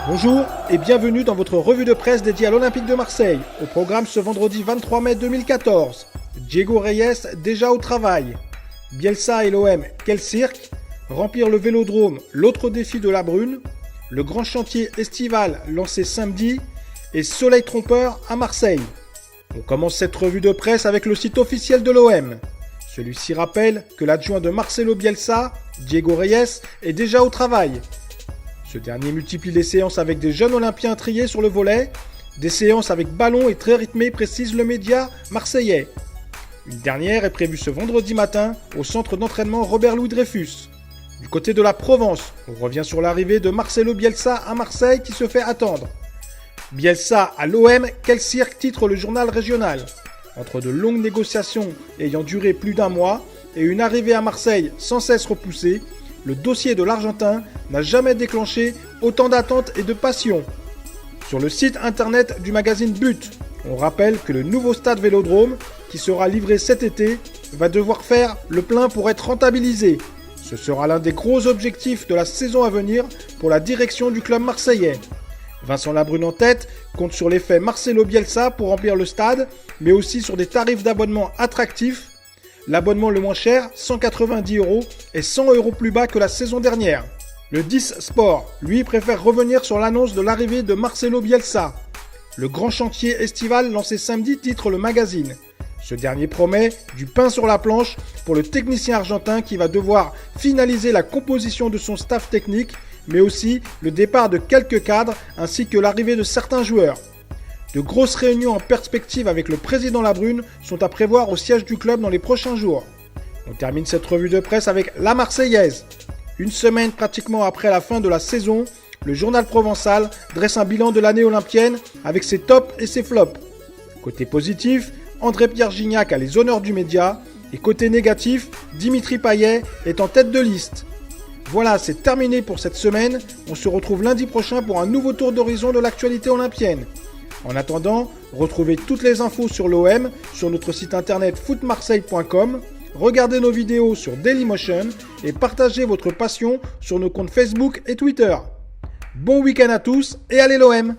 Bonjour et bienvenue dans votre revue de presse dédiée à l'Olympique de Marseille. Au programme ce vendredi 23 mai 2014. Diego Reyes déjà au travail. Bielsa et l'OM, quel cirque. Remplir le Vélodrome, l'autre défi de la Brune. Le grand chantier estival lancé samedi. Et soleil trompeur à Marseille. On commence cette revue de presse avec le site officiel de l'OM. Celui-ci rappelle que l'adjoint de Marcelo Bielsa, Diego Reyes, est déjà au travail. Ce dernier multiplie les séances avec des jeunes olympiens triés sur le volet. Des séances avec ballon et très rythmées, précise le média marseillais. Une dernière est prévue ce vendredi matin au centre d'entraînement Robert-Louis Dreyfus. Du côté de la Provence, on revient sur l'arrivée de Marcelo Bielsa à Marseille qui se fait attendre. Bielsa à l'OM, quel cirque, titre le journal régional. Entre de longues négociations ayant duré plus d'un mois et une arrivée à Marseille sans cesse repoussée, le dossier de l'Argentin n'a jamais déclenché autant d'attentes et de passion. Sur le site internet du magazine But, on rappelle que le nouveau stade Vélodrome, qui sera livré cet été, va devoir faire le plein pour être rentabilisé. Ce sera l'un des gros objectifs de la saison à venir pour la direction du club marseillais. Vincent Labrune en tête compte sur l'effet Marcelo Bielsa pour remplir le stade, mais aussi sur des tarifs d'abonnement attractifs. L'abonnement le moins cher, 190 € et 100 € plus bas que la saison dernière. Le 10 Sport, lui, préfère revenir sur l'annonce de l'arrivée de Marcelo Bielsa. Le grand chantier estival lancé samedi, titre le magazine. Ce dernier promet du pain sur la planche pour le technicien argentin qui va devoir finaliser la composition de son staff technique, mais aussi le départ de quelques cadres ainsi que l'arrivée de certains joueurs. De grosses réunions en perspective avec le président Labrune sont à prévoir au siège du club dans les prochains jours. On termine cette revue de presse avec la Marseillaise. Une semaine pratiquement après la fin de la saison, le journal provençal dresse un bilan de l'année olympienne avec ses tops et ses flops. Côté positif, André-Pierre Gignac a les honneurs du média et côté négatif, Dimitri Payet est en tête de liste. Voilà, c'est terminé pour cette semaine. On se retrouve lundi prochain pour un nouveau tour d'horizon de l'actualité olympienne. En attendant, retrouvez toutes les infos sur l'OM sur notre site internet footmarseille.com, regardez nos vidéos sur Dailymotion et partagez votre passion sur nos comptes Facebook et Twitter. Bon week-end à tous et allez l'OM!